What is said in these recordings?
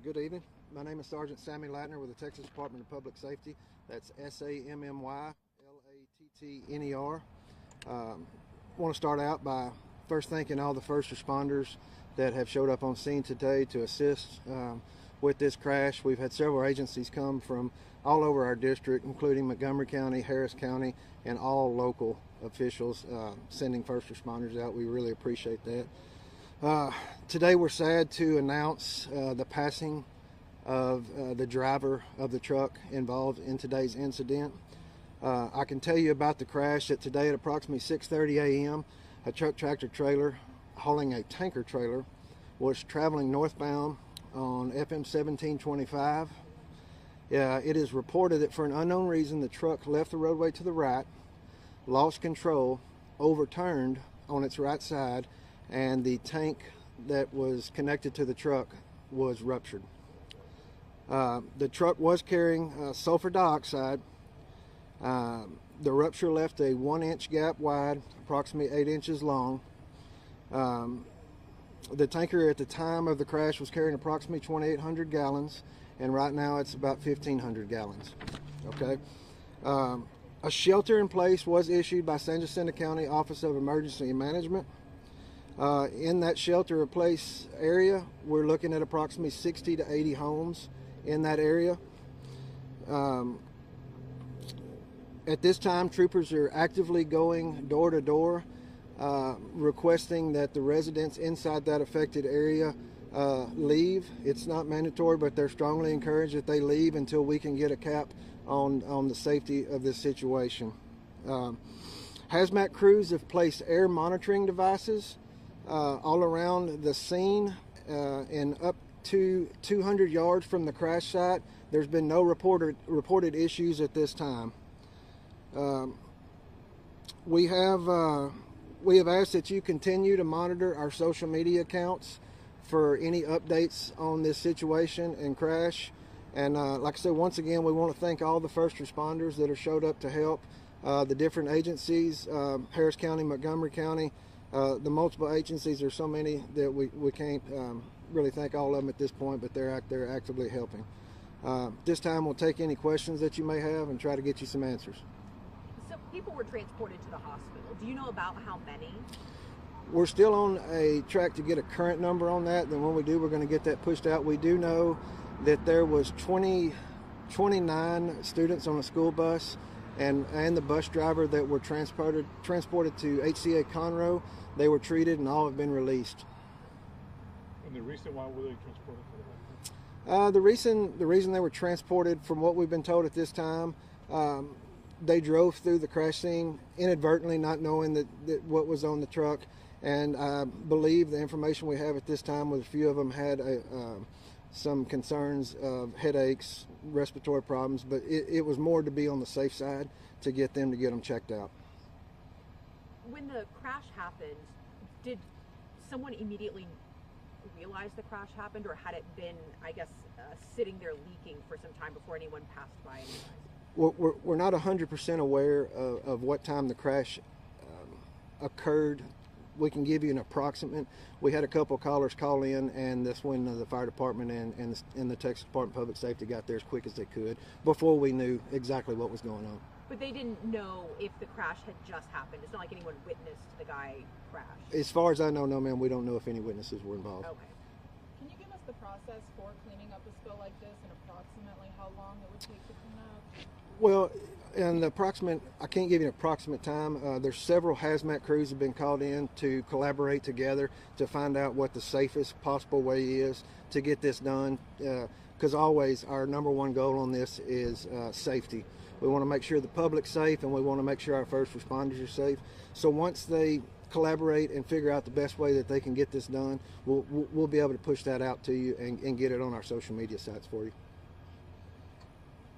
Good evening. My name is Sergeant Sammy Latner with the Texas Department of Public Safety. That's SAMMYLATTNER. Want to start out by first thanking all the first responders that have showed up on scene today to assist with this crash. We've had several agencies come from all over our district, including Montgomery County, Harris County, and all local officials sending first responders out. We really appreciate that. Today we're sad to announce the passing of the driver of the truck involved in today's incident. I can tell you about the crash that today at approximately 6:30 a.m. a truck tractor trailer hauling a tanker trailer was traveling northbound on FM 1725. It is reported that for an unknown reason the truck left the roadway to the right, lost control, overturned on its right side, and the tank that was connected to the truck was ruptured. The truck was carrying sulfur dioxide. The rupture left a 1-inch gap wide, approximately 8 inches long. The tanker at the time of the crash was carrying approximately 2,800 gallons, and right now it's about 1,500 gallons. Okay. A shelter in place was issued by Jacinto County Office of Emergency Management. In that shelter in place area, we're looking at approximately 60 to 80 homes in that area. At this time, troopers are actively going door to door, requesting that the residents inside that affected area leave. It's not mandatory, but they're strongly encouraged that they leave until we can get a cap on the safety of this situation. Hazmat crews have placed air monitoring devices all around the scene and up to 200 yards from the crash site. There's been no reported issues at this time. We have asked that you continue to monitor our social media accounts for any updates on this situation and crash. And like I said, once again, we want to thank all the first responders that have showed up to help, the different agencies, Harris County, Montgomery County, the multiple agencies. There's so many that we can't really thank all of them at this point, but they're actively helping. This time we'll take any questions that you may have and try to get you some answers. So people were transported to the hospital. Do you know about how many? We're still on a track to get a current number on that. Then when we do, we're going to get that pushed out. We do know that there was 29 students on a school bus and the bus driver that were transported to HCA Conroe. They were treated and all have been released. And the reason why were they transported to the hospital? The reason they were transported, from what we've been told at this time, they drove through the crash scene inadvertently, not knowing that what was on the truck. And I believe the information we have at this time was a few of them had some concerns of headaches, respiratory problems, but it was more to be on the safe side to get them checked out. When the crash happened, did someone immediately realize the crash happened, or had it been, I guess, sitting there leaking for some time before anyone passed by? We're not 100% aware of what time the crash occurred. We can give you an approximate. We had a couple of callers call in, and that's when the fire department and the Texas Department of Public Safety got there as quick as they could before we knew exactly what was going on. But they didn't know if the crash had just happened. It's not like anyone witnessed the guy crash. As far as I know, no, ma'am, we don't know if any witnesses were involved. Okay. Can you give us the process for cleaning up a spill like this and approximately how long it would take to clean up? Well, and I can't give you an approximate time. There's several hazmat crews have been called in to collaborate together to find out what the safest possible way is to get this done. Because always our number one goal on this is safety. We want to make sure the public's safe, and we want to make sure our first responders are safe. So once they collaborate and figure out the best way that they can get this done, we'll be able to push that out to you and get it on our social media sites for you.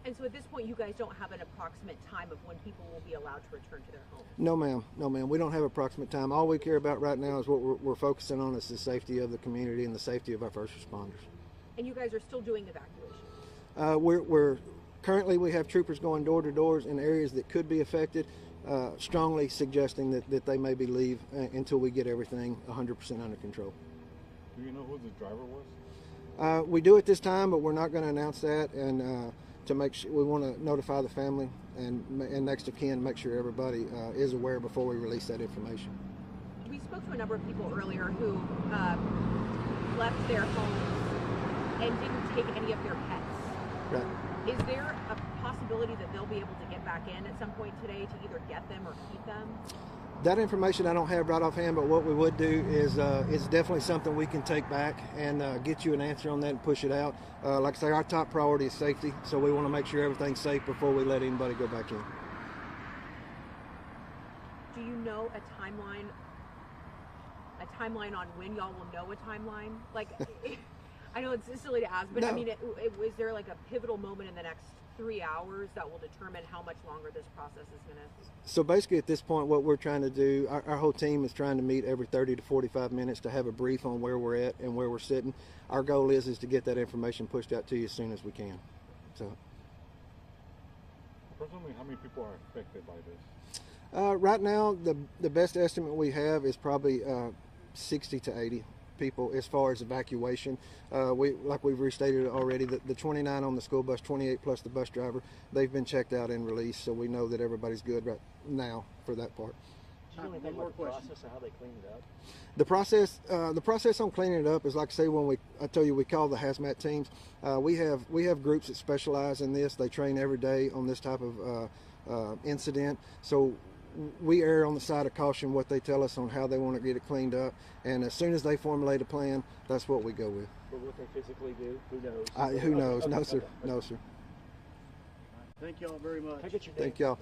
And so at this point, you guys don't have an approximate time of when people will be allowed to return to their homes? No, ma'am. No, ma'am. We don't have an approximate time. All we care about right now is what we're focusing on is the safety of the community and the safety of our first responders. And you guys are still doing evacuation? We're currently, we have troopers going door to doors in areas that could be affected, strongly suggesting that they maybe leave until we get everything 100% under control. Do you know who the driver was? We do at this time, but we're not going to announce that, and to make sure, we want to notify the family and next of kin, make sure everybody is aware before we release that information. We spoke to a number of people earlier who left their homes and didn't take any of their pets. Right. Is there a possibility that they'll be able to get back in at some point today to either get them or keep them? That information I don't have right offhand, but what we would do is it's definitely something we can take back and get you an answer on that and push it out. Like I say, our top priority is safety, so we want to make sure everything's safe before we let anybody go back in. Do you know a timeline on when y'all will know a timeline? Like, I know it's silly to ask, but No. I mean, is there like a pivotal moment in the next 3 hours that will determine how much longer this process is going to? So basically at this point, what we're trying to do, our whole team is trying to meet every 30 to 45 minutes to have a brief on where we're at and where we're sitting. Our goal is to get that information pushed out to you as soon as we can. So. Approximately how many people are affected by this? Right now, the best estimate we have is probably 60 to 80 people as far as evacuation. Like we've restated already, the 29 on the school bus, 28 plus the bus driver, they've been checked out and released, so we know that everybody's good right now for that part. One more process of how they clean it up. The process on cleaning it up is, like I say, when I tell you we call the hazmat teams. We have groups that specialize in this. They train every day on this type of incident. So we err on the side of caution what they tell us on how they want to get it cleaned up, and as soon as they formulate a plan, that's what we go with. But what they physically do, who knows? Who knows? Okay, No, sir. okay. No, sir. Thank y'all very much. Thank y'all.